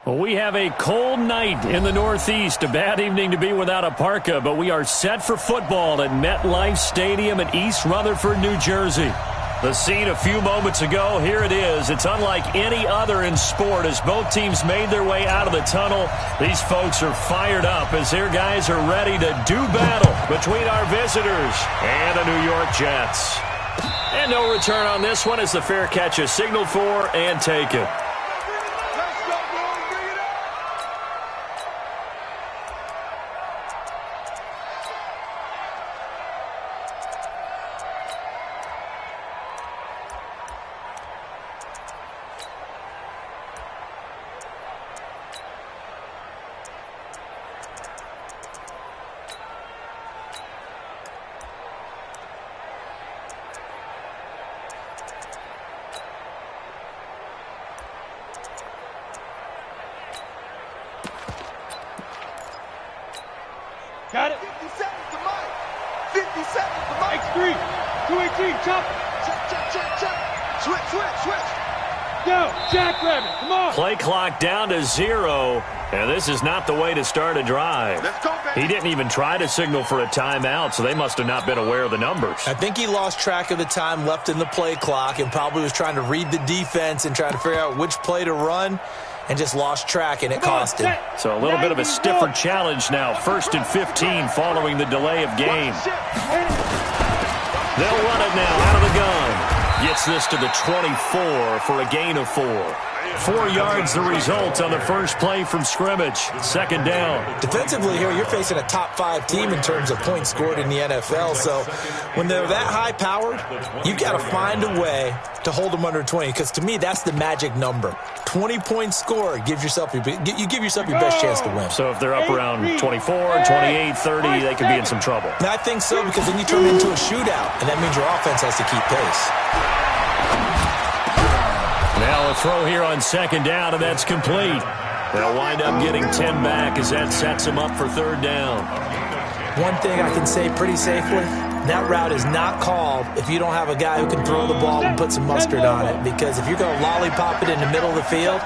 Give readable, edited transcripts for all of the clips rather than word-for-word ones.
Well, we have a cold night in the Northeast. A bad evening to be without a parka, but we are set for football at MetLife Stadium in East Rutherford, New Jersey. The scene a few moments ago, here it is. It's unlike any other in sport as both teams made their way out of the tunnel. These folks are fired up as their guys are ready to do battle between our visitors and the New York Jets. And no return on this one as the fair catch is signaled for and taken. Got it. 50 seconds to Mike. 50 seconds to Mike. X3. 218. Chop. Check. Switch. Go. Jackrabbit. Come on. Play clock down to 0. And this is not the way to start a drive. Let's go, baby. He didn't even try to signal for a timeout, so they must have not been aware of the numbers. I think he lost track of the time left in the play clock and probably was trying to read the defense and trying to figure out which play to run and just lost track, and it cost him. So a little bit of a stiffer challenge now. 1st and 15 following the delay of game. They'll run it now out of the gun. Gets this to the 24 for a gain of 4. 4 yards the result on the first play from scrimmage. 2nd down. Defensively here, you're facing a top-5 team in terms of points scored in the NFL. So when they're that high-powered, you've got to find a way to hold them under 20. Because to me, that's the magic number. 20 points scored gives yourself you give yourself your best chance to win. So if they're up around 24, 28, 30, they could be in some trouble. And I think so, because then you turn it into a shootout, and that means your offense has to keep pace. Now a throw here on 2nd down, and that's complete. They'll wind up getting 10 back as that sets them up for 3rd down. One thing I can say pretty safely, that route is not called if you don't have a guy who can throw the ball and put some mustard on it. Because if you're going to lollipop it in the middle of the field,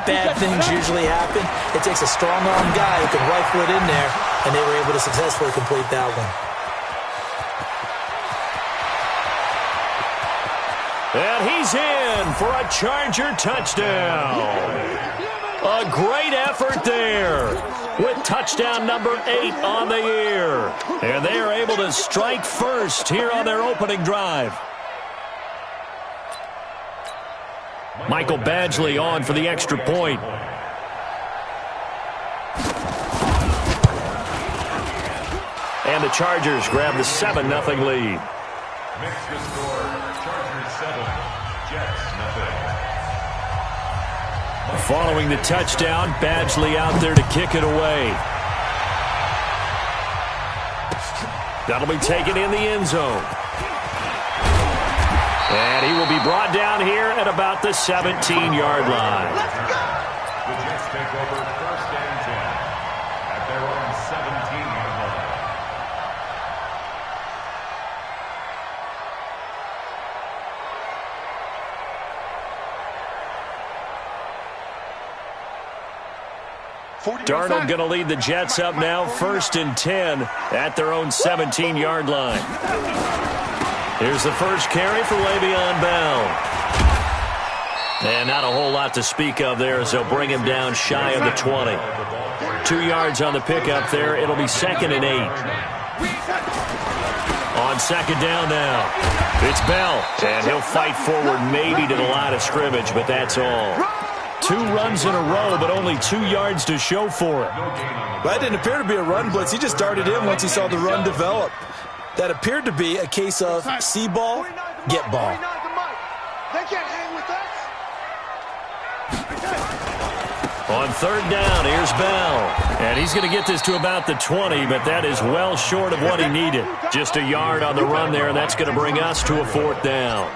bad things usually happen. It takes a strong-arm guy who can rifle it in there, and they were able to successfully complete that one. And he's in for a Charger touchdown. A great effort there with touchdown number 8 on the year. And they are able to strike first here on their opening drive. Michael Badgley on for the extra point. And the Chargers grab the 7-0 lead. Makes the score, Chargers 7, Jets nothing. Following the touchdown, Badgley out there to kick it away. That'll be taken in the end zone. And he will be brought down here at about the 17-yard line. The Jets take over 1st and 10 at their own 17-yard line. Darnold going to lead the Jets up now, 1st and 10 at their own 17-yard line. Here's the first carry for Le'Veon Bell. And not a whole lot to speak of there as they'll bring him down shy of the 20. 2 yards on the pickup there. It'll be 2nd and 8. On 2nd down now, it's Bell. And he'll fight forward maybe to the line of scrimmage, but that's all. 2 runs in a row, but only 2 yards to show for it. That didn't appear to be a run blitz. He just darted in once he saw the run develop. That appeared to be a case of see ball, get ball. They can't hang with us. On 3rd down, here's Bell. And he's going to get this to about the 20, but that is well short of what he needed. Just a yard on the run there, and that's going to bring us to a 4th down.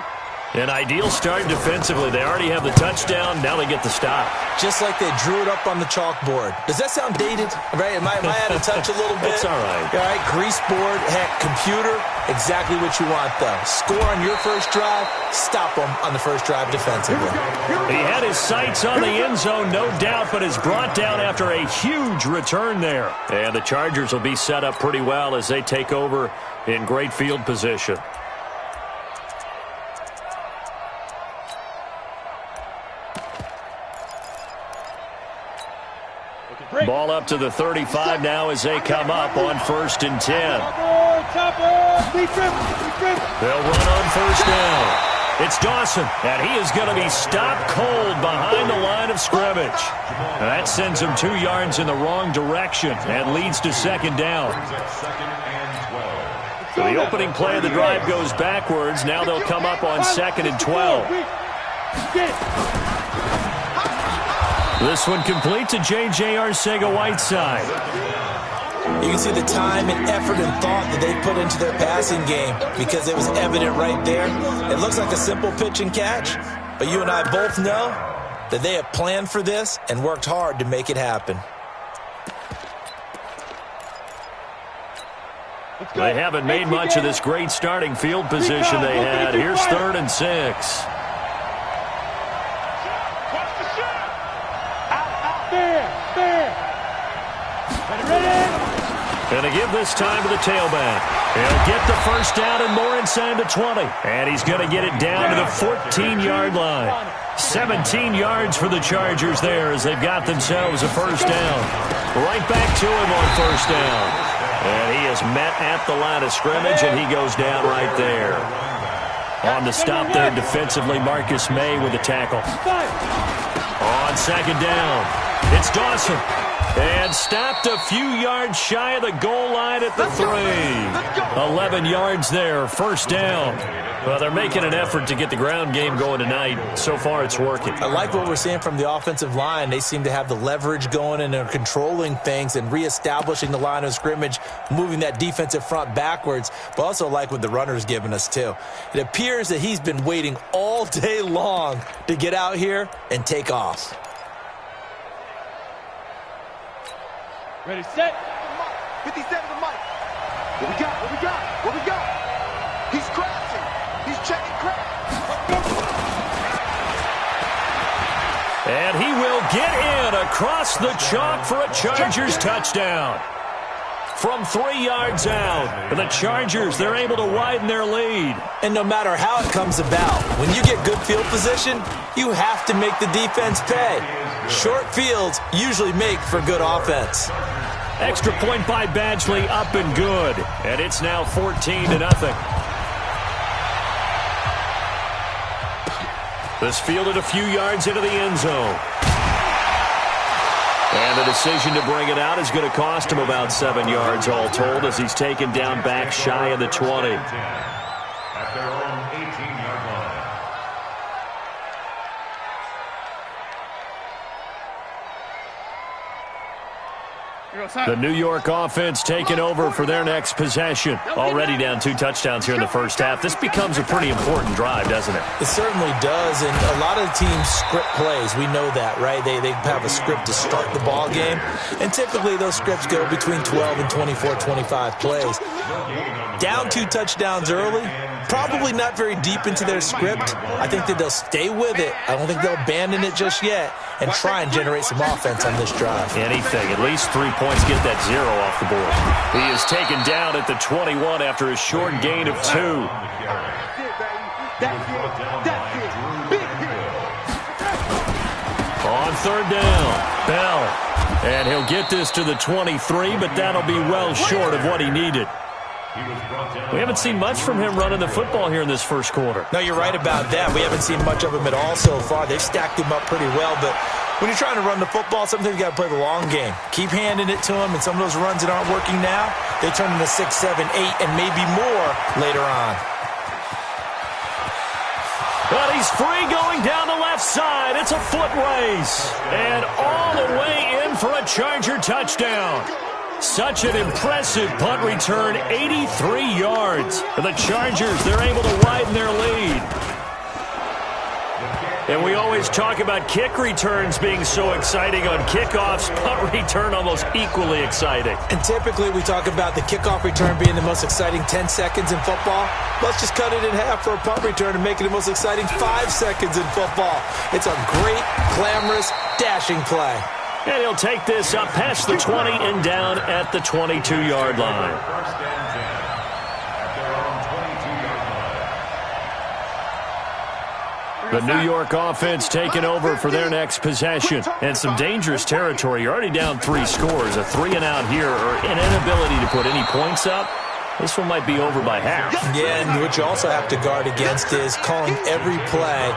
An ideal start defensively. They already have the touchdown. Now they get the stop. Just like they drew it up on the chalkboard. Does that sound dated? Right? Am I out of touch a little bit? It's all right. All right, grease board, heck, computer, exactly what you want, though. Score on your first drive, stop them on the first drive defensively. He had his sights on the end zone, no doubt, but is brought down after a huge return there. And the Chargers will be set up pretty well as they take over in great field position. Ball up to the 35 now as they come up on 1st and 10. They'll run on 1st down. It's Dawson, and he is going to be stopped cold behind the line of scrimmage. And that sends him 2 yards in the wrong direction and leads to 2nd down. So the opening play of the drive goes backwards. Now they'll come up on 2nd and 12. This one complete to J.J. Arcega-Whiteside. You can see the time and effort and thought that they put into their passing game because it was evident right there. It looks like a simple pitch and catch, but you and I both know that they have planned for this and worked hard to make it happen. They haven't made much of this great starting field position they had. Here's 3rd and 6. Going to give this time to the tailback. He'll get the 1st down and more inside the 20. And he's going to get it down to the 14-yard line. 17 yards for the Chargers there as they've got themselves a 1st down. Right back to him on 1st down. And he is met at the line of scrimmage, and he goes down right there. On the stop there defensively, Marcus May with the tackle. On 2nd down, it's Dawson. And stopped a few yards shy of the goal line at the 3. 11 yards there, 1st down. Well, they're making an effort to get the ground game going tonight. So far, it's working. I like what we're seeing from the offensive line. They seem to have the leverage going and they're controlling things and reestablishing the line of scrimmage, moving that defensive front backwards, but also like what the runner's giving us, too. It appears that he's been waiting all day long to get out here and take off. Ready, set. 57 to Mike. What we got? What we got? What we got? He's crashing. He's checking crash. And he will get in across the chalk for a Chargers touchdown. From 3 yards out, the Chargers, they're able to widen their lead. And no matter how it comes about, when you get good field position, you have to make the defense pay. Short fields usually make for good offense. Extra point by Badgley, up and good. And it's now 14-0. This fielded a few yards into the end zone. And the decision to bring it out is going to cost him about 7 yards all told as he's taken down back shy of the 20. At their own 18-yard line. The New York offense taking over for their next possession. Already down 2 touchdowns here in the first half. This becomes a pretty important drive, doesn't it? It certainly does, and a lot of teams script plays. We know that, right? They have a script to start the ball game, and typically those scripts go between 12 and 24, 25 plays. Down 2 touchdowns early, probably not very deep into their script. I think that they'll stay with it. I don't think they'll abandon it just yet and try and generate some offense on this drive. Anything, at least 3 points, get that 0 off the board. He is taken down at the 21 after a short gain of 2. On 3rd down, Bell. And he'll get this to the 23, but that'll be well short of what he needed. We haven't seen much from him running the football here in this first quarter. No, you're right about that. We haven't seen much of him at all so far. They've stacked him up pretty well, but when you're trying to run the football, sometimes you got to play the long game. Keep handing it to him, and some of those runs that aren't working now, they turn into 6, 7, 8, and maybe more later on. But he's free going down the left side. It's a foot race. And all the way in for a Charger touchdown. Such an impressive punt return, 83 yards. And the Chargers, they're able to widen their lead. And we always talk about kick returns being so exciting on kickoffs. Punt return almost equally exciting. And typically we talk about the kickoff return being the most exciting 10 seconds in football. Let's just cut it in half for a punt return and make it the most exciting 5 seconds in football. It's a great, glamorous, dashing play. And he'll take this up past the 20 and down at the 22-yard line. First and 10 at their own 22-yard line. The New York offense taking over for their next possession. And some dangerous territory. You're already down 3 scores. A 3-and-out here or an inability to put any points up. This one might be over by half. Yeah, and what you also have to guard against is calling every play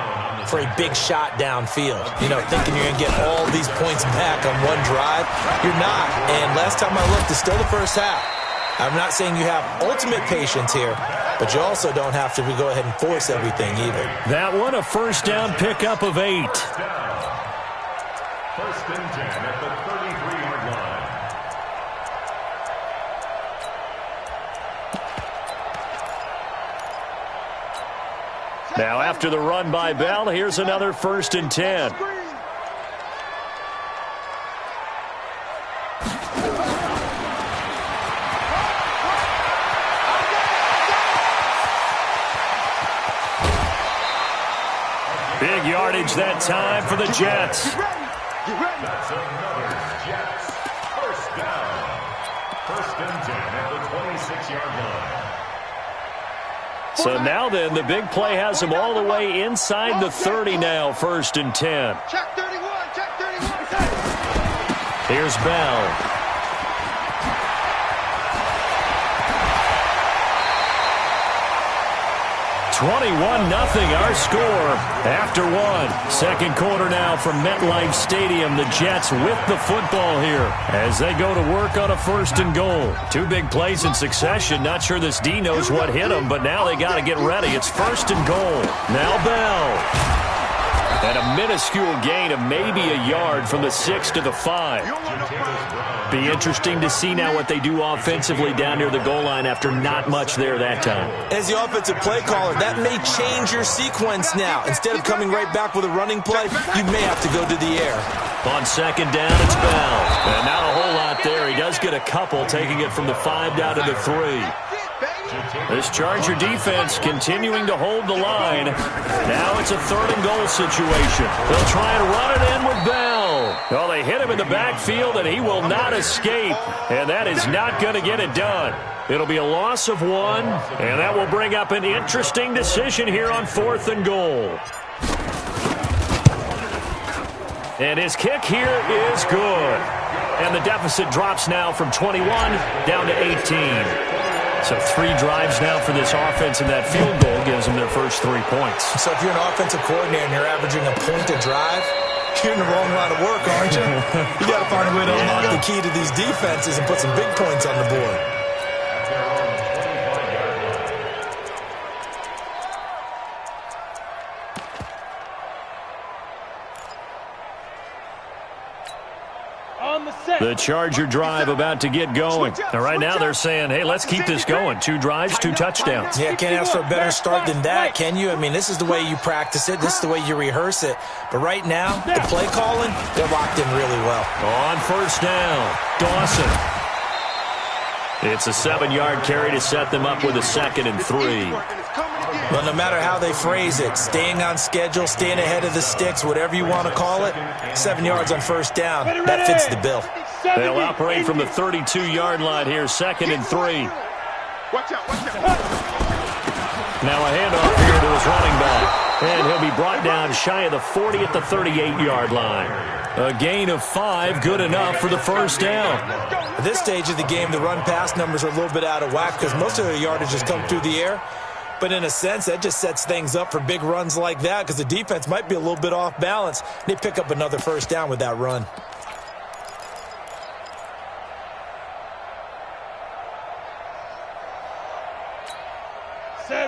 for a big shot downfield. You know, thinking you're going to get all these points back on one drive. You're not. And last time I looked, it's still the first half. I'm not saying you have ultimate patience here, but you also don't have to go ahead and force everything either. That one, a first down pickup of 8. First and 10 at the 33-yard line. Now after the run by Bell, here's another first and 10. Big yardage that time for the Jets. That's another Jets. First down. First and 10 at the 26-yard line. So now then, the big play has them all the way inside the 30 now, first and 10. Check 31, check 31. Here's Bell. "21-0 our score after one. Second quarter now from MetLife Stadium. The Jets with the football here as they go to work on a first and goal. 2 big plays in succession. Not sure this D knows what hit them, but now they got to get ready. It's first and goal. Now Bell. And a minuscule gain of maybe a yard from the 6 to the 5. Be interesting to see now what they do offensively down near the goal line after not much there that time. As the offensive play caller, that may change your sequence now. Instead of coming right back with a running play, you may have to go to the air. On second down, it's Bell. And not a whole lot there. He does get a couple, taking it from the 5 down to the 3. This Charger defense continuing to hold the line. Now it's a third and goal situation. They'll try and run it in with Bell. Well, they hit him in the backfield, and he will not escape. And that is not going to get it done. It'll be a loss of 1, and that will bring up an interesting decision here on 4th and goal. And his kick here is good. And the deficit drops now from 21 down to 18. So 3 drives now for this offense, and that field goal gives them their first 3 points. So if you're an offensive coordinator and you're averaging a point a drive, you're in the wrong line of work, aren't you? You got to find a way to unlock the key to these defenses and put some big points on the board. The Charger drive about to get going. And right now they're saying, hey, let's keep this going. 2 drives, 2 touchdowns. Yeah, can't ask for a better start than that, can you? I mean, this is the way you practice it. This is the way you rehearse it. But right now, the play calling, they're locked in really well. On first down, Dawson. It's a 7-yard carry to set them up with a 2nd and 3. Well, no matter how they phrase it, staying on schedule, staying ahead of the sticks, whatever you want to call it, 7 yards on first down, that fits the bill. They'll operate from the 32-yard line here, 2nd and 3. Watch out, watch out. Now a handoff here to his running back. And he'll be brought down shy of the 40 at the 38-yard line. A gain of 5, good enough for the first down. At this stage of the game, the run-pass numbers are a little bit out of whack because most of their yardage has come through the air. But in a sense, that just sets things up for big runs like that because the defense might be a little bit off balance. They pick up another first down with that run.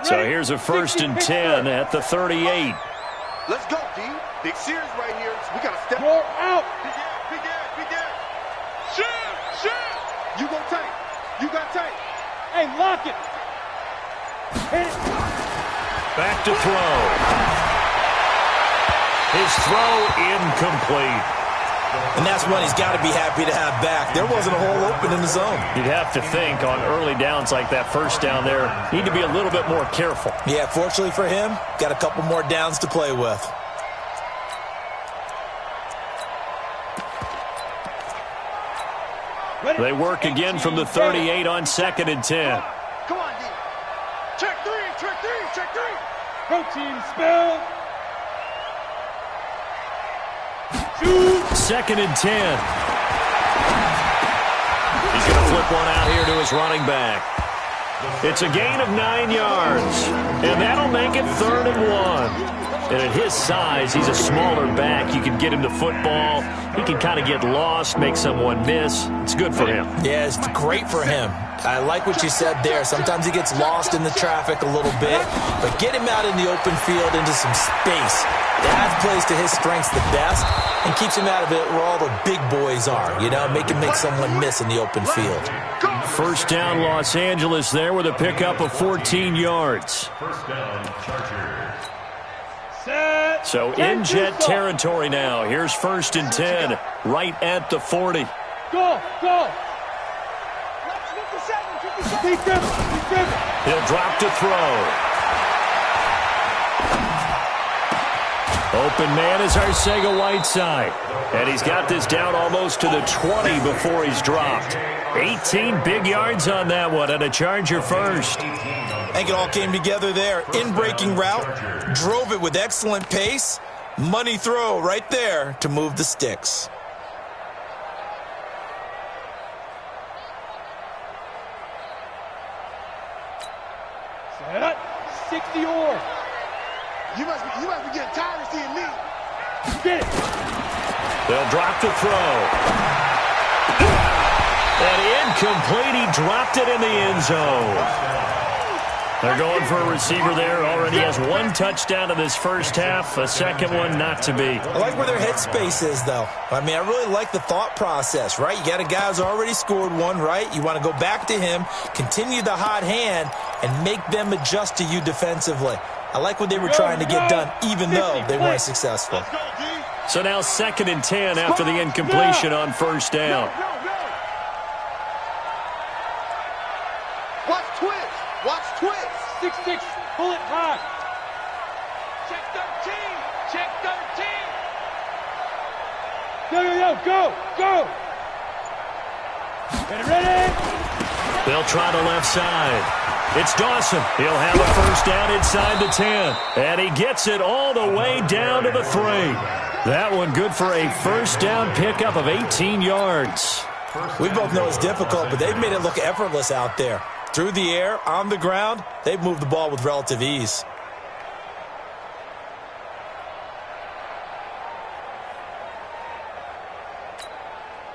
So here's a first and 10 at the 38. Let's go, D. Big series right here. So we got to step out. Big air. Shoot. You go tight. You got tight. Hey, lock it. Back to throw. His throw incomplete. And that's one he's got to be happy to have back. There wasn't a hole open in the zone. You'd have to think on early downs like that first down there, need to be a little bit more careful. Yeah, fortunately for him, got a couple more downs to play with. They work again from the 38 on 2nd and 10. Come on, D. Check three, check three, check three. Protein spill. 2nd and 10. He's going to flip one out here to his running back. It's a gain of 9 yards, and that'll make it 3rd and 1. And at his size, he's a smaller back. You can get him the football. He can kind of get lost, make someone miss. It's good for him. Yeah, it's great for him. I like what you said there. Sometimes he gets lost in the traffic a little bit, but get him out in the open field into some space. That plays to his strengths the best and keeps him out of it where all the big boys are, you know, make him make someone miss in the open field. First down, Los Angeles there with a pickup of 14 yards. First down, Chargers. So in jet territory now. Here's 1st and 10, right at the 40. Go, go. 57. He'll drop to throw. Open man is Arcega Whiteside. And he's got this down almost to the 20 before he's dropped. 18 big yards on that one, and a Charger first. I think it all came together there. In-breaking route, drove it with excellent pace. Money throw right there to move the sticks. Set. 60 or. You must be getting tired of seeing me. Get it. They'll drop to throw. And incomplete. He dropped it in the end zone. They're going for a receiver there. Already has 1 touchdown in this first half. A second one not to be. I like where their headspace is, though. I mean, I really like the thought process, right? You got a guy who's already scored one, right? You want to go back to him, continue the hot hand, and make them adjust to you defensively. I like what they were trying to get done, even though they weren't successful. So now 2nd and 10 after the incompletion on first down. Watch twist. Watch twist. 6-6. Pull it high. Check 13. Check 13. Go. Get it ready. They'll try the left side. It's Dawson. He'll have a first down inside the 10. And he gets it all the way down to the 3. That one good for a first down pickup of 18 yards. We both know it's difficult, but they've made it look effortless out there. Through the air, on the ground, they've moved the ball with relative ease.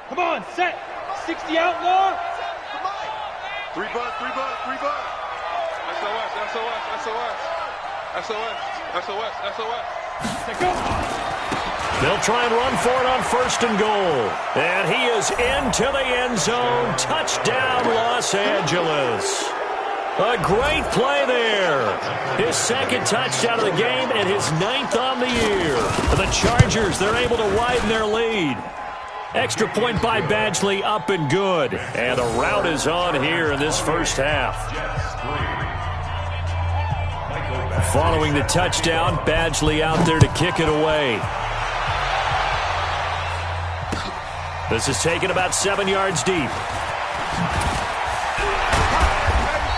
Come on, set. 60 outlaw. 3 bucks. Set, go. They'll try and run for it on 1st and goal. And he is into the end zone. Touchdown, Los Angeles. A great play there. His 2nd touchdown of the game and his 9th on the year. The Chargers, they're able to widen their lead. Extra point by Badgley, up and good. And the route is on here in this first half. Following the touchdown, Badgley out there to kick it away. This is taken about 7 yards deep.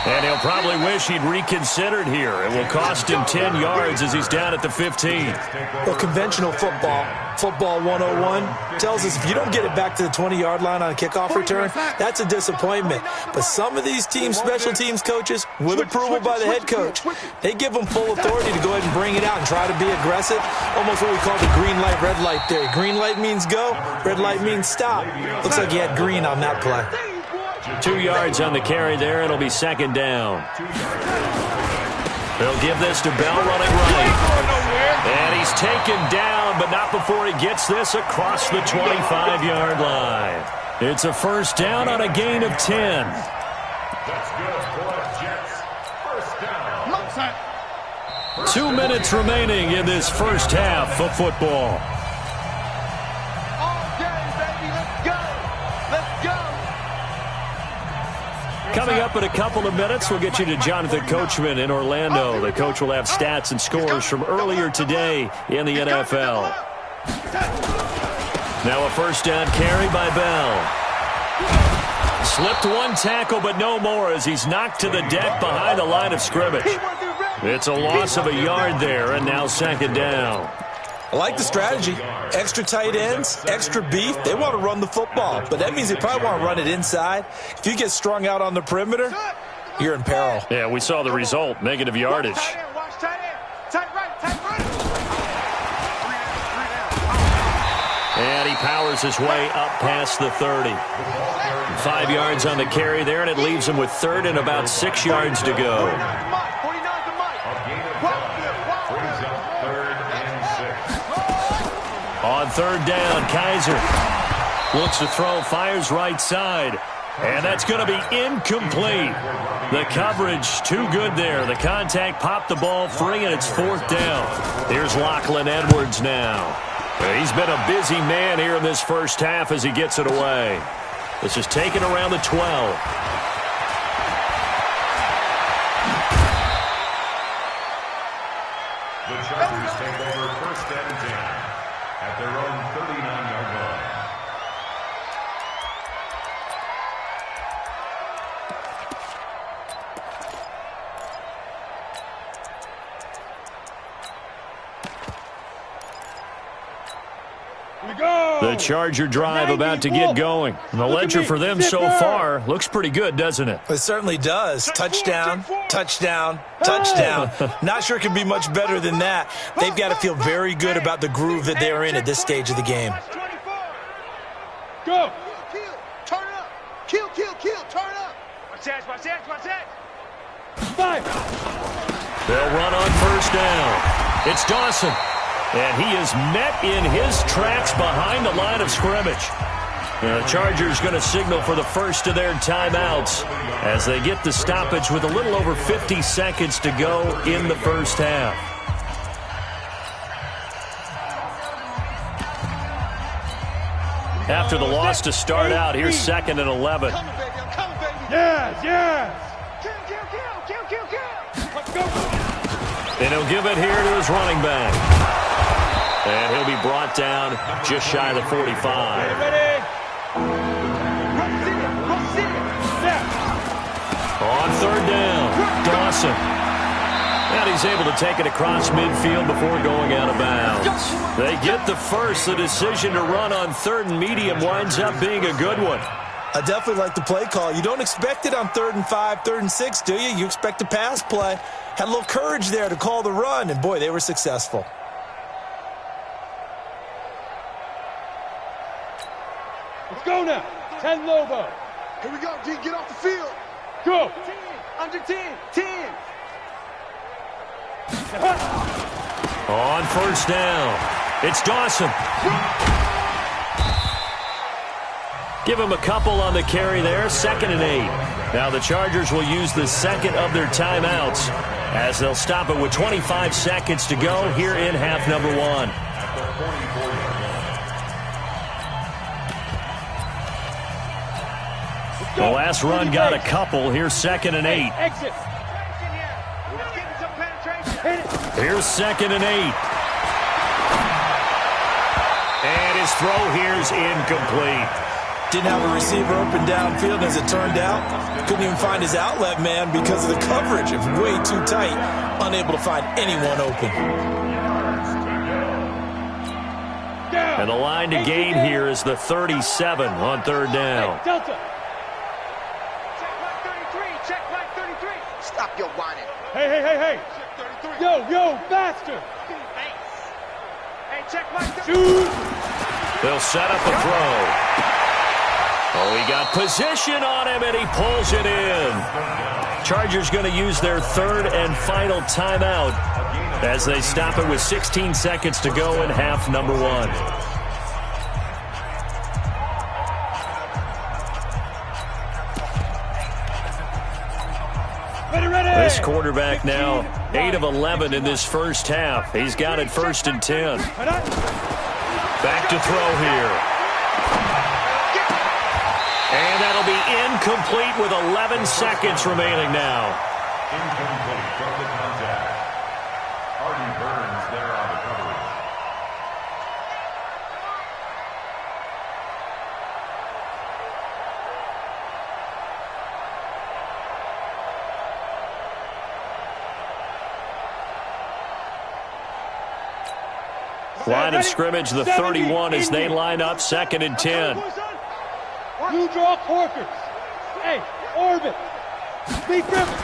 And he'll probably wish he'd reconsidered here. It will cost him 10 yards as he's down at the 15. Well, conventional football 101, tells us if you don't get it back to the 20-yard line on a kickoff return, that's a disappointment. But some of these teams, special teams coaches, with approval by the head coach, they give them full authority to go ahead and bring it out and try to be aggressive. Almost what we call the green light, red light theory. Green light means go, red light means stop. Looks like he had green on that play. 2 yards on the carry there. It'll be 2nd down. They'll give this to Bell running right. And he's taken down, but not before he gets this across the 25-yard line. It's a first down on a gain of 10. That's good for the Jets. First down. 2 minutes remaining in this first half of football. All day, baby. Let's go. Let's go. Coming up in a couple of minutes, we'll get you to Jonathan Coachman in Orlando. The coach will have stats and scores from earlier today in the NFL. Now a first down carry by Bell. Slipped one tackle, but no more as he's knocked to the deck behind the line of scrimmage. It's a loss of a yard there, and now second down. I like the strategy. Extra tight ends, extra beef. They want to run the football, but that means they probably want to run it inside. If you get strung out on the perimeter, you're in peril. Yeah, we saw the result, negative yardage. Watch tight end. Tight right. And he powers his way up past the 30. 5 yards on the carry there, and it leaves him with third and about 6 yards to go. On third down, Kaiser looks to throw, fires right side, and that's going to be incomplete. The coverage too good there. The contact popped the ball free, and it's fourth down. Here's Lachlan Edwards now. He's been a busy man here in this first half as he gets it away. This is taken around the 12. The Chargers take over first and 10 at their own 39-yard line. The Charger drive about to get going. The ledger for them so far looks pretty good, doesn't it? It certainly does. Touchdown, touchdown, touchdown. Not sure it can be much better than that. They've got to feel very good about the groove that they're in at this stage of the game. Go. Kill. Turn it up. Kill. Turn it up. Watch that. 5. They'll run on first down. It's Dawson. And he is met in his tracks behind the line of scrimmage. The Chargers going to signal for the first of their timeouts as they get the stoppage with a little over 50 seconds to go in the first half. After the loss to start out, here's second and 11. I'm coming, baby. Yes. Kill. Let's go. And he'll give it here to his running back. And he'll be brought down just shy of the 45. Ready? Set. On third down, Dawson. And he's able to take it across midfield before going out of bounds. They get the first. The decision to run on third and medium winds up being a good one. I definitely like the play call. You don't expect it on 3rd and 5, 3rd and 6, do you? You expect a pass play. Had a little courage there to call the run, and boy, they were successful. Let's go now. 10 Lobo. Here we go, G. Get off the field. Go. 10. Under 10. 10. On first down, it's Dawson. Give him a couple on the carry there, 2nd and 8. Now the Chargers will use the second of their timeouts as they'll stop it with 25 seconds to go here in half number 1. The last run got a couple. Here's 2nd and 8. Exit. Here's 2nd and 8. And his throw here's incomplete. Didn't have a receiver open downfield, and as it turned out, couldn't even find his outlet man because of the coverage. It was way too tight, unable to find anyone open. And the line to gain here is the 37 on third down. Hey, Delta. Check right 33. Stop your whining. Hey. Yo, faster. Hey, check right 33. Shoot. They'll set up a throw. Oh, he got position on him, and he pulls it in. Chargers going to use their third and final timeout as they stop it with 16 seconds to go in half number 1. Ready. This quarterback now 8 of 11 in this first half. He's got it 1st and 10. Back to throw here. And that'll be incomplete with 11 seconds remaining now. Incomplete from the contact. Hardy Burns there on the coverage. Line of scrimmage, the 31 as they line up 2nd and 10. You draw corkers. Hey, orbit. Be dribble.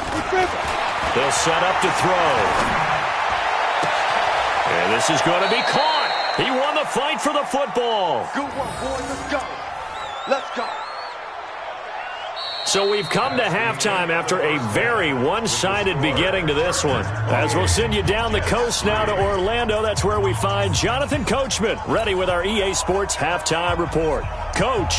They'll set up to throw. And this is going to be caught. He won the fight for the football. Good one, boys. Let's go. Let's go. So we've come to halftime after a very one-sided beginning to this one. As we'll send you down the coast now to Orlando, that's where we find Jonathan Coachman, ready with our EA Sports Halftime Report. Coach.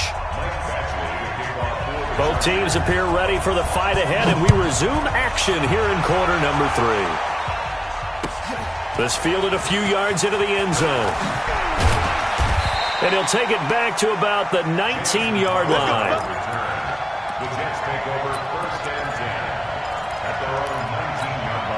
Both teams appear ready for the fight ahead, and we resume action here in quarter number 3. This fielded a few yards into the end zone. And he'll take it back to about the 19-yard line. The Jets take over 1st and 10 at their own 19-yard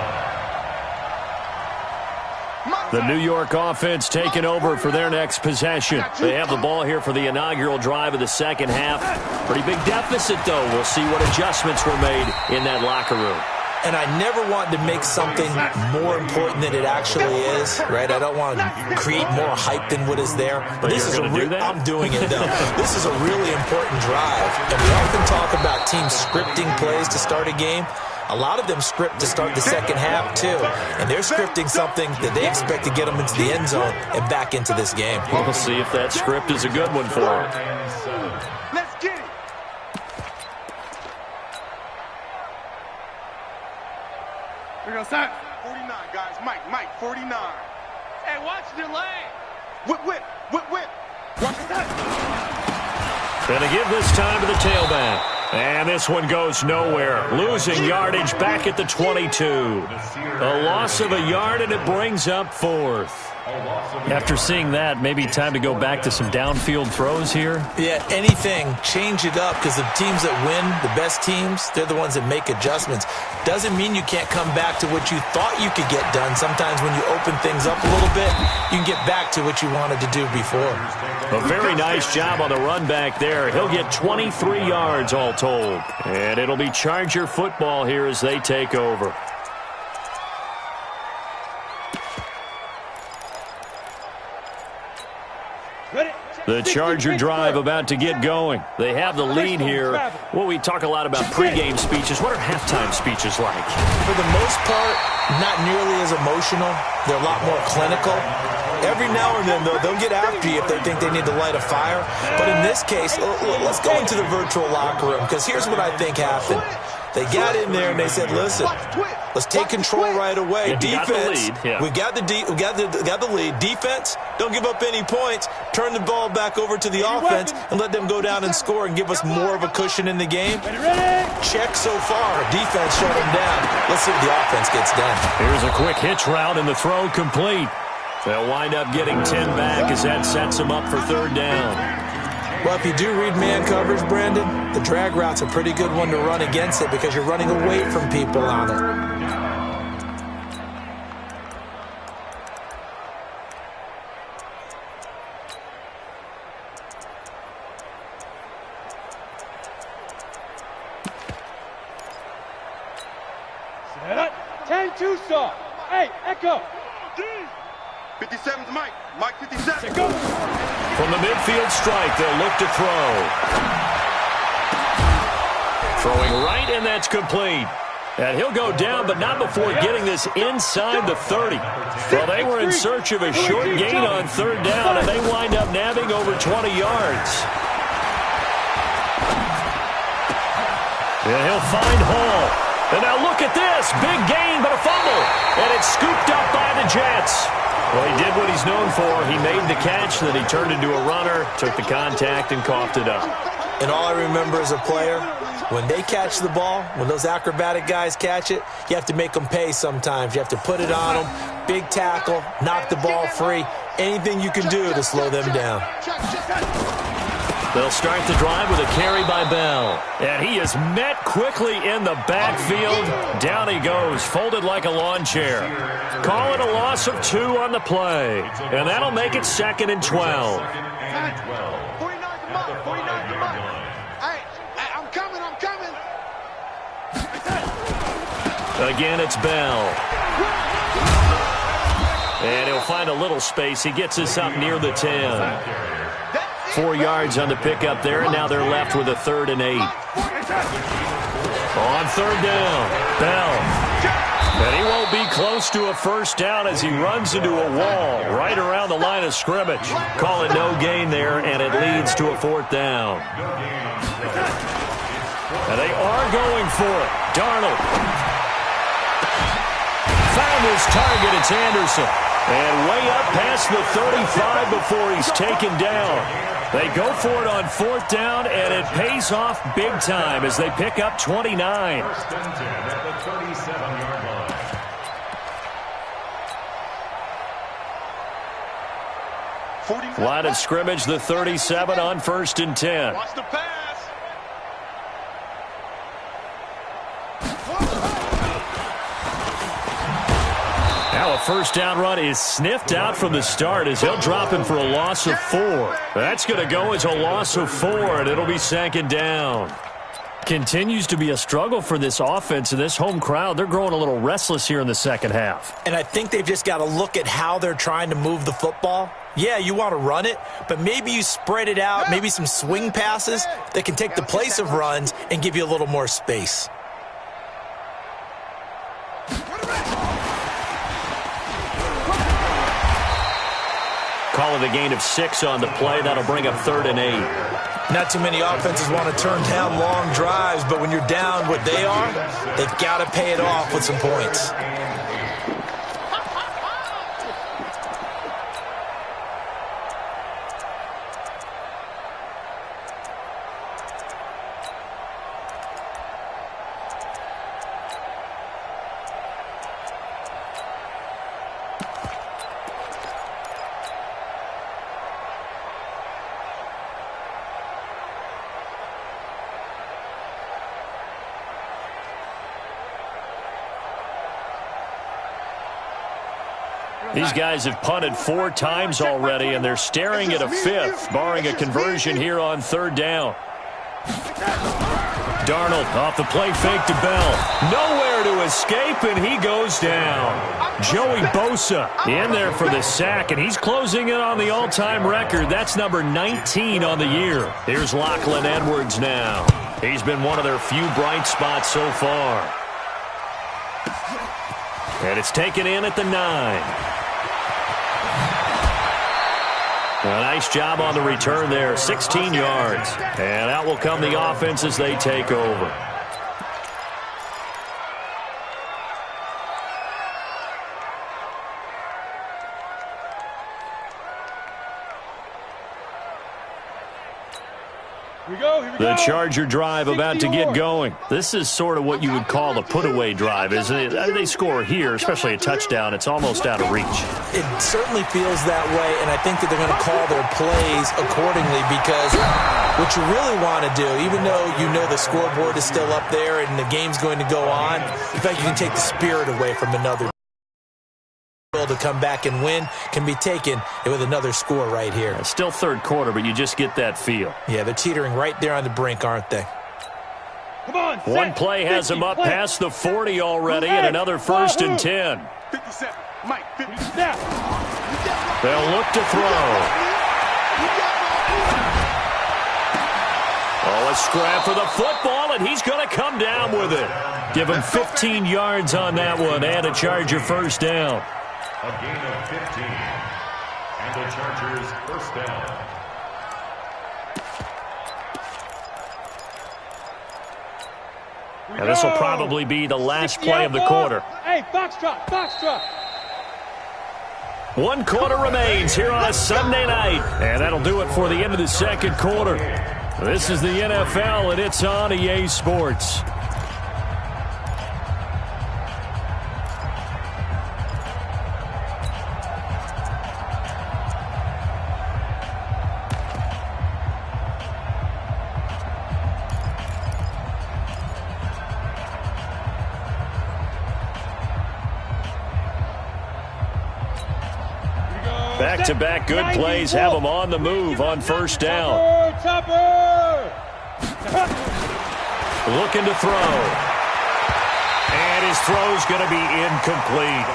line. The New York offense taking over for their next possession. They have the ball here for the inaugural drive of the second half. Pretty big deficit, though. We'll see what adjustments were made in that locker room. And I never want to make something more important than it actually is, right? I don't want to create more hype than what is there. But this is do that? I'm doing it, though. This is a really important drive. And we often talk about teams scripting plays to start a game. A lot of them script to start the second half, too. And they're scripting something that they expect to get them into the end zone and back into this game. We'll see if that script is a good one for them. Let's get it. Here goes that. 49, guys. Mike, 49. Hey, watch your lane. Whip. Watch that. Gonna give this time to the tailback. And this one goes nowhere. Losing yardage back at the 22. A loss of a yard, and it brings up 4th. After seeing that, maybe time to go back to some downfield throws here? Yeah, anything. Change it up, because the teams that win, the best teams, they're the ones that make adjustments. Doesn't mean you can't come back to what you thought you could get done. Sometimes when you open things up a little bit, you can get back to what you wanted to do before. A very nice job on the run back there. He'll get 23 yards all told. And it'll be Charger football here as they take over. The Charger drive about to get going. They have the lead here. Well, we talk a lot about pregame speeches. What are halftime speeches like? For the most part, not nearly as emotional. They're a lot more clinical. Every now and then, though, they'll get after you if they think they need to light a fire. But in this case, let's go into the virtual locker room, because here's what I think happened. They got in there and they said, listen, let's take control right away. Defense, we got the lead. Defense, don't give up any points. Turn the ball back over to the offense and let them go down and score and give us more of a cushion in the game. Check so far. Defense shut them down. Let's see what the offense gets done. Here's a quick hitch route and the throw complete. They'll wind up getting 10 back as that sets them up for 3rd down. Well, if you do read man coverage, Brandon, the drag route's a pretty good one to run against it because you're running away from people on it. Set up. 10-2 stop. Hey, Echo. 57's Mike. Mike 57. Go. From the midfield strike, they'll look to throw. Throwing right, and that's complete. And he'll go down, but not before getting this inside the 30. Well, they were in search of a short gain on 3rd down, and they wind up nabbing over 20 yards. And he'll find Hall. And now look at this. Big gain, but a fumble. And it's scooped up by the Jets. Well, he did what he's known for. He made the catch, then he turned into a runner, took the contact, and coughed it up. And all I remember as a player, when they catch the ball, when those acrobatic guys catch it, you have to make them pay sometimes. You have to put it on them, big tackle, knock the ball free, anything you can do to slow them down. They'll start the drive with a carry by Bell. And he is met quickly in the backfield. Down he goes, folded like a lawn chair. Call it a loss of 2 on the play. And that'll make it 2nd and 12. Again, it's Bell. And he'll find a little space. He gets us up near the 10. 4 yards on the pickup there, and now they're left with a 3rd and 8. On 3rd down, Bell. And he won't be close to a first down as he runs into a wall right around the line of scrimmage. Call it no gain there, and it leads to a 4th down. And they are going for it. Darnold. Found his target. It's Anderson. And way up past the 35 before he's taken down. They go for it on 4th down, and it pays off big time as they pick up 29. First and 10 at the 37-yard line. Line of scrimmage, the 37 on 1st and 10. Watch the pass. Now a first down run is sniffed out from the start as he'll drop him for a loss of 4. That's going to go as a loss of 4, and it'll be 2nd down. Continues to be a struggle for this offense and this home crowd. They're growing a little restless here in the second half. And I think they've just got to look at how they're trying to move the football. Yeah, you want to run it, but maybe you spread it out, maybe some swing passes that can take the place of runs and give you a little more space. Call it a gain of 6 on the play. That'll bring up 3rd and 8. Not too many offenses want to turn down long drives, but when you're down what they are, they've got to pay it off with some points. These guys have punted 4 times already, and they're staring at a 5th, barring a conversion here on 3rd down. Darnold off the play fake to Bell. Nowhere to escape, and he goes down. Joey Bosa in there for the sack, and he's closing in on the all-time record. That's number 19 on the year. Here's Lachlan Edwards now. He's been one of their few bright spots so far. And it's taken in at the 9. A nice job on the return there, 16 yards. And out will come the offense as they take over. The Charger drive about to get going. This is sort of what you would call a put-away drive, isn't it? They score here, especially a touchdown. It's almost out of reach. It certainly feels that way, and I think that they're going to call their plays accordingly because what you really want to do, even though you know the scoreboard is still up there and the game's going to go on, in fact, you can take the spirit away from another. To come back and win can be taken with another score right here. It's still 3rd quarter, but you just get that feel. Yeah, they're teetering right there on the brink, aren't they? Come on, one play has them up past the 40 already, and another 1st and 10. 57. Mike, 50. They'll look to throw. Oh, a scrap for the football, and he's going to come down with it. Give him 15 yards on that one, and a Charger first down. A gain of 15. And the Chargers first down. And this will probably be the last play of the quarter. Hey, foxtrot, foxtrot. 1 quarter remains here on a Sunday night. And that'll do it for the end of the 2nd quarter. This is the NFL, and it's on EA Sports. Back-to-back good plays have them on the move on first down. Looking to throw. And his throw's going to be incomplete.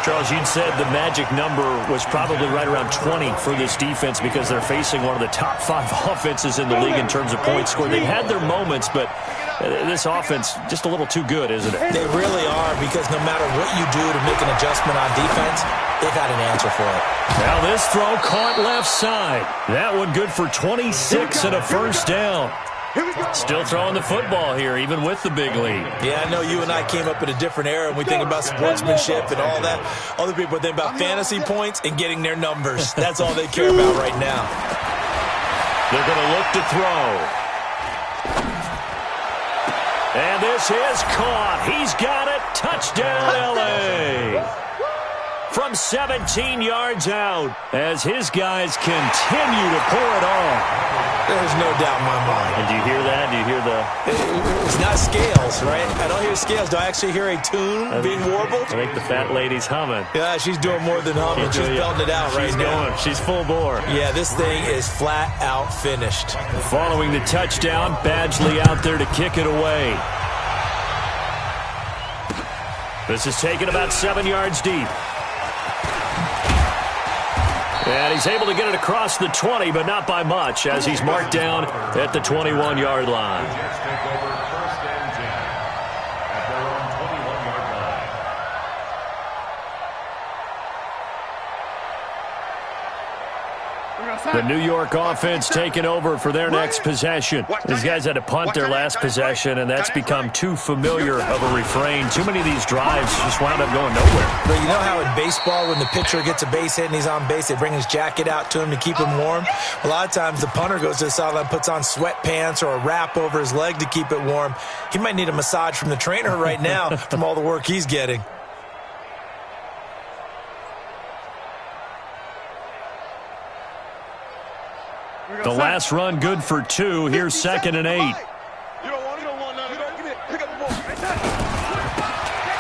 Charles, you'd said the magic number was probably right around 20 for this defense because they're facing one of the top 5 offenses in the league in terms of points scored. They've had their moments, but this offense just a little too good, isn't it? They really are, because no matter what you do to make an adjustment on defense, they've got an answer for it. Now this throw caught left side. That one good for 26 and a first down. Still throwing the football here, even with the big lead. Yeah, I know you and I came up in a different era, and we think about sportsmanship and all that. Other people think about fantasy points and getting their numbers. That's all they care about right now. They're going to look to throw. And this is caught. He's got it. Touchdown, L.A. From 17 yards out as his guys continue to pour it on. There's no doubt in my mind. And do you hear that? Do you hear the... It's not scales, right? I don't hear scales. Do I actually hear a tune being warbled? I think the fat lady's humming. Yeah, she's doing more than humming. She's belting it out right now. She's full bore. Yeah, this thing is flat out finished. Following the touchdown, Badgley out there to kick it away. This is taken about 7 yards deep. And he's able to get it across the 20, but not by much, as he's marked down at the 21-yard line. Jets take over first and 10 at their own 21-yard line. The New York offense taking over for their next possession. These guys had to punt their last possession, and that's become too familiar of a refrain. Too many of these drives just wound up going nowhere. But you know how in baseball, when the pitcher gets a base hit and he's on base, they bring his jacket out to him to keep him warm? A lot of times the punter goes to the sideline, puts on sweatpants or a wrap over his leg to keep it warm. He might need a massage from the trainer right now from all the work he's getting. The last run good for 2. Here's 2nd and 8.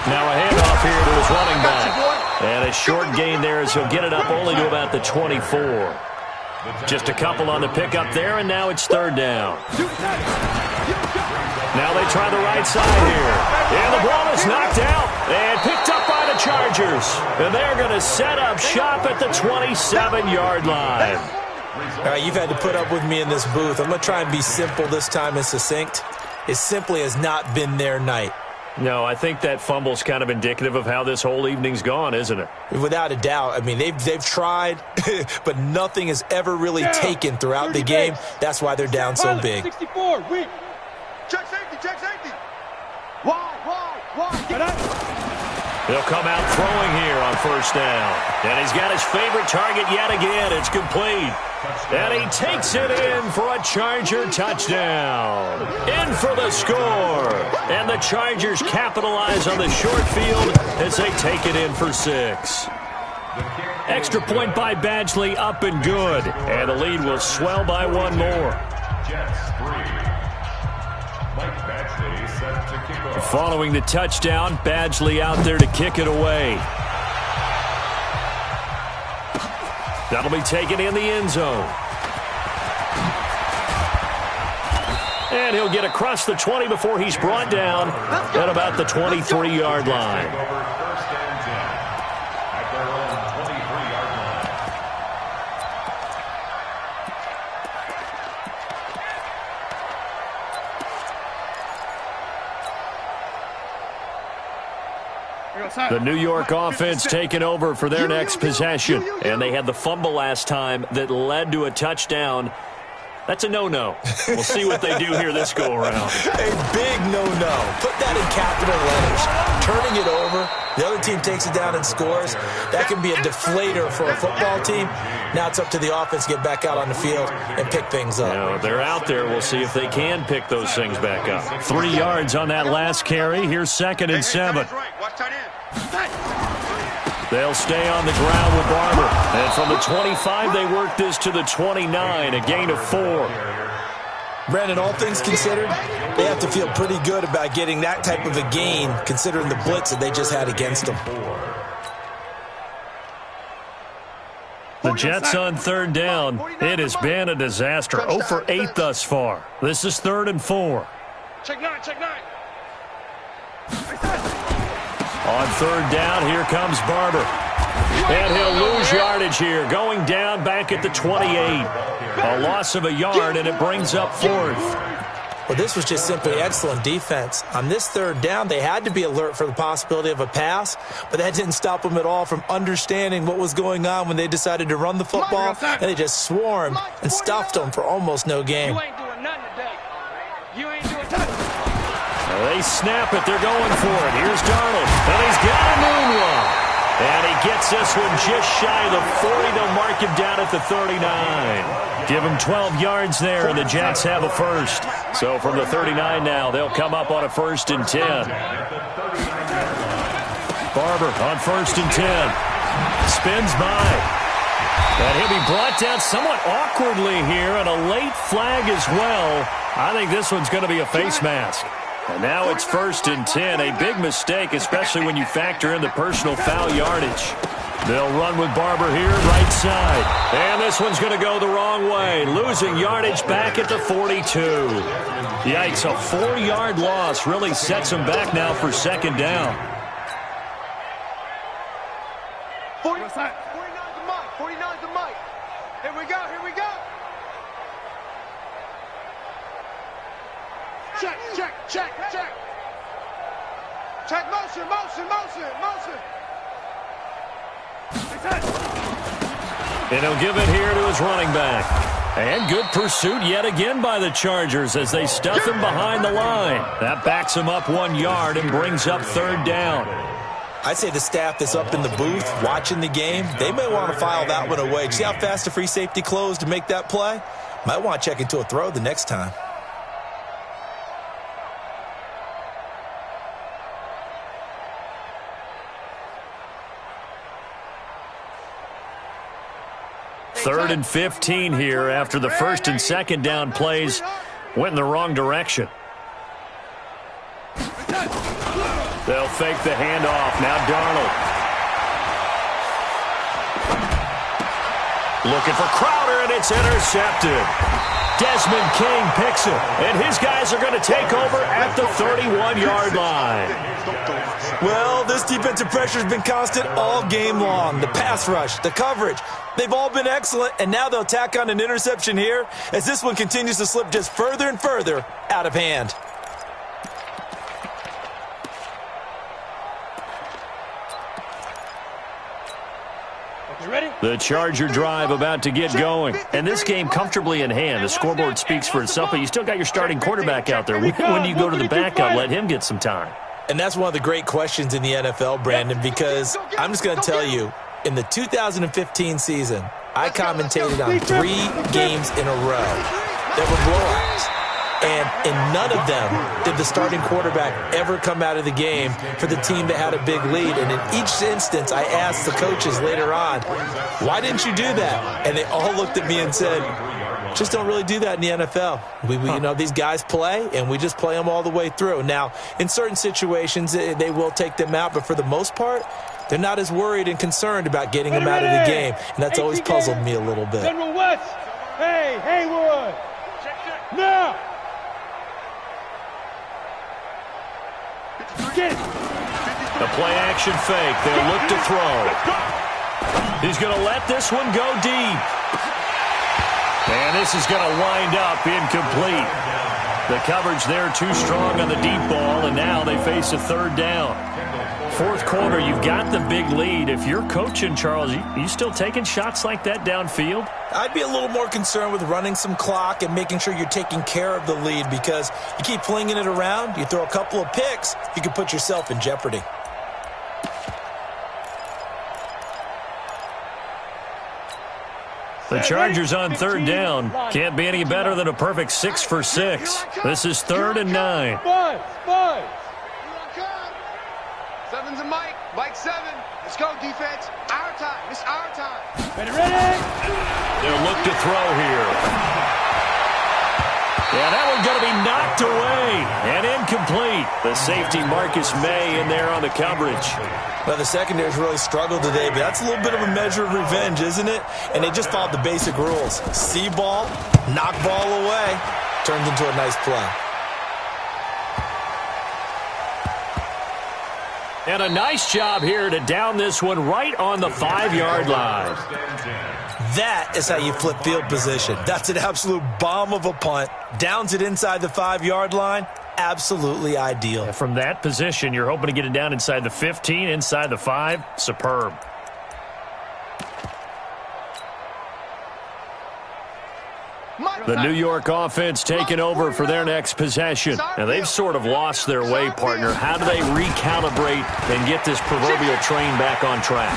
Now a handoff here to his running back. And a short gain there as he'll get it up only to about the 24. Just a couple on the pickup there, and now it's 3rd down. Now they try the right side here. And the ball is knocked out and picked up by the Chargers. And they're going to set up shop at the 27-yard line. All right, you've had to put up with me in this booth. I'm going to try and be simple this time and succinct. It simply has not been their night. No, I think that fumble's kind of indicative of how this whole evening's gone, isn't it? Without a doubt. I mean, they've tried, but nothing has ever really taken throughout the game. That's why they're down so big. 64, weak. Check safety, check safety. Wide. He'll come out throwing here on first down. And he's got his favorite target yet again. It's complete. And he takes it in for a Charger touchdown. In for the score. And the Chargers capitalize on the short field as they take it in for 6. Extra point by Badgley, up and good. And the lead will swell by 1 more. Jets 3. Mike Badgley set to kick off. Following the touchdown, Badgley out there to kick it away. That'll be taken in the end zone. And he'll get across the 20 before he's brought down at about the 23-yard line. Take over first and 10 at their own 23-yard line. The New York offense taking over for their next possession. And they had the fumble last time that led to a touchdown. That's a no-no. We'll see what they do here this go-around. A big no-no. Put that in capital letters. Turning it over, the other team takes it down and scores. That can be a deflator for a football team. Now it's up to the offense to get back out on the field and pick things up. You know, they're out there. We'll see if they can pick those things back up. 3 yards on that last carry. Here's 2nd and 7. They'll stay on the ground with Barber. And from the 25, they work this to the 29, a gain of 4. Brandon, all things considered, they have to feel pretty good about getting that type of a gain, considering the blitz that they just had against them. The Jets on 3rd down. It has been a disaster. 0 for 8 thus far. This is 3rd and 4. Check 9, check 9. On 3rd down, here comes Barber. And he'll lose yardage here, going down back at the 28. A loss of a yard, and it brings up 4th. Well, this was just simply excellent defense. On this 3rd down, they had to be alert for the possibility of a pass, but that didn't stop them at all from understanding what was going on when they decided to run the football, and they just swarmed and stuffed them for almost no gain. You ain't doing nothing today. You ain't doing nothing. They snap it. They're going for it. Here's Darnold. And he's got a moonwalk. And he gets this one just shy of the 40. They'll mark him down at the 39. Give him 12 yards there, and the Jets have a first. So from the 39 now, they'll come up on a 1st and 10. Barber on 1st and 10. Spins by. And he'll be brought down somewhat awkwardly here, and a late flag as well. I think this one's going to be a face mask. And now it's 1st and 10. A big mistake, especially when you factor in the personal foul yardage. They'll run with Barber here, right side. And this one's going to go the wrong way. Losing yardage back at the 42. Yikes, a 4-yard loss really sets them back now for 2nd down. 49's the mic. 49's the mic. Here we go, here we go. Check, check, check, check. Check motion, motion, motion, motion. And he'll give it here to his running back. And good pursuit yet again by the Chargers as they stuff him behind the line. That backs him up 1 yard and brings up 3rd down. I'd say the staff that's up in the booth watching the game, they may want to file that one away. See how fast the free safety closed to make that play? Might want to check into a throw the next time. Third and 15 here after the 1st and 2nd down plays went in the wrong direction. They'll fake the handoff. Now Darnold. Looking for Crowder, and it's intercepted. Desmond King picks it, and his guys are going to take over at the 31-yard line. Well, this defensive pressure has been constant all game long. The pass rush, the coverage, they've all been excellent, and now they'll tack on an interception here as this one continues to slip just further and further out of hand. The Charger drive about to get going. And this game comfortably in hand. The scoreboard speaks for itself, but you still got your starting quarterback out there. When do you go to the backup? Let him get some time. And that's one of the great questions in the NFL, Brandon, because I'm just going to tell you, in the 2015 season, I commentated on 3 games in a row that were blowouts. And in none of them did the starting quarterback ever come out of the game for the team that had a big lead. And in each instance, I asked the coaches later on, why didn't you do that? And they all looked at me and said, just don't really do that in the NFL. You know, these guys play, and we just play them all the way through. Now, in certain situations, they will take them out, but for the most part, they're not as worried and concerned about getting them out of the game. And that's always puzzled me a little bit. General West. Hey, Haywood. Now. The play-action fake. They'll look to throw. He's going to let this one go deep. And this is going to wind up incomplete. The coverage there too strong on the deep ball, and now they face a third down. Fourth quarter, you've got the big lead. If you're coaching, Charles, you still taking shots like that downfield? I'd be a little more concerned with running some clock and making sure you're taking care of the lead, because you keep flinging it around, you throw a couple of picks, you can put yourself in jeopardy. The Chargers on third down. Can't be any better than a perfect 6 for 6. This is 3rd and 9. Buzz. Seven's a Mike. Mike 7. Let's go, defense. Our time. It's our time. Ready. They'll look to throw here. Yeah, that one's going to be knocked away and incomplete. The safety Marcus May in there on the coverage. Well, the secondary's really struggled today, but that's a little bit of a measure of revenge, isn't it? And they just followed the basic rules. See ball, knock ball away, turns into a nice play. And a nice job here to down this one right on the 5-yard line. That is how you flip field position. That's an absolute bomb of a punt. Downs it inside the 5-yard line. Absolutely ideal. Yeah, from that position, you're hoping to get it down inside the 15, inside the 5. Superb. The New York offense taking over for their next possession. Now, they've sort of lost their way, partner. How do they recalibrate and get this proverbial train back on track?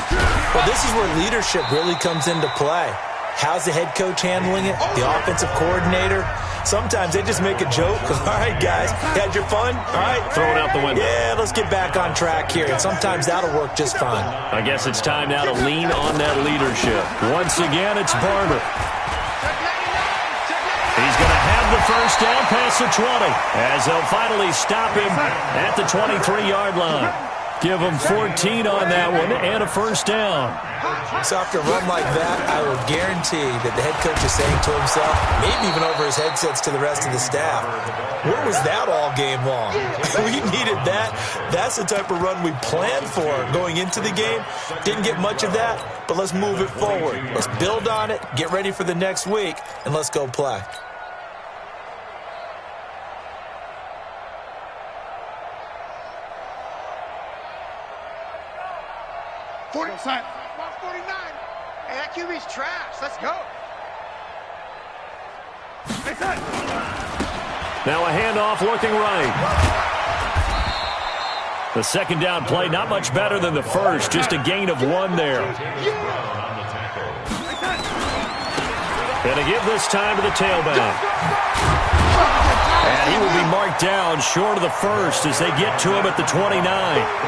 Well, this is where leadership really comes into play. How's the head coach handling it? The offensive coordinator? Sometimes they just make a joke. All right, guys, you had your fun? All right. Throw it out the window. Yeah, let's get back on track here. And sometimes that'll work just fine. I guess it's time now to lean on that leadership. Once again, it's Barber. He's going to have the first down past the 20 as they'll finally stop him at the 23-yard line. Give him 14 on that one and a first down. So after a run like that, I will guarantee that the head coach is saying to himself, maybe even over his headsets to the rest of the staff, where was that all game long? We needed that. That's the type of run we planned for going into the game. Didn't get much of that, but let's move it forward. Let's build on it, get ready for the next week, and let's go play. Side. 49. Hey, that QB's trash. Let's go. Now a handoff looking right. The second down play, not much better than the first. Just a gain of 1 there. And to give this time to the tailback. And he will be marked down short of the first as they get to him at the 29.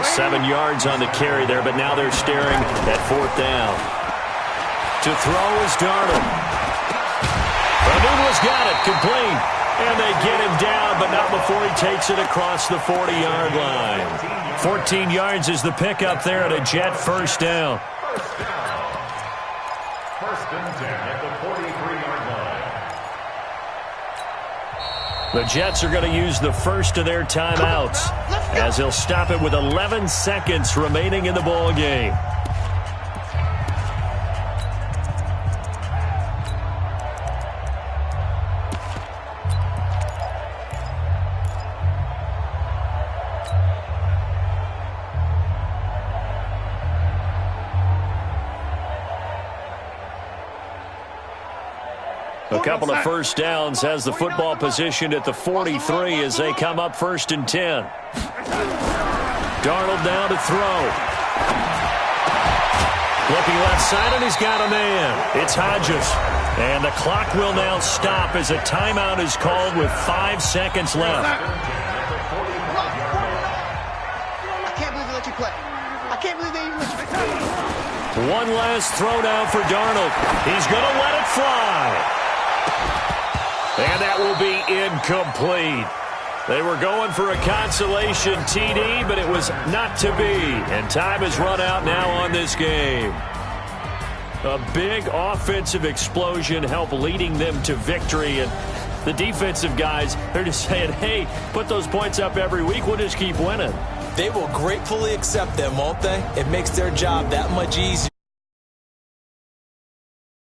7 yards on the carry there, but now they're staring at 4th down. To throw is Darnold. Anuno's got it, complete. And they get him down, but not before he takes it across the 40-yard line. 14 yards is the pickup there at a Jet first down. First and 10 at the 43-yard line. The Jets are going to use the first of their timeouts as they'll stop it with 11 seconds remaining in the ball game. A couple of first downs has the football positioned at the 43 as they come up 1st and 10. Darnold now to throw. Looking left side, and he's got a man. It's Hodges. And the clock will now stop as a timeout is called with 5 seconds left. I can't believe they let you play. I can't believe they even let you play. One last throw down for Darnold. He's going to let it fly. And that will be incomplete. They were going for a consolation TD, but it was not to be. And time has run out now on this game. A big offensive explosion helped leading them to victory. And the defensive guys, they're just saying, hey, put those points up every week. We'll just keep winning. They will gratefully accept them, won't they? It makes their job that much easier.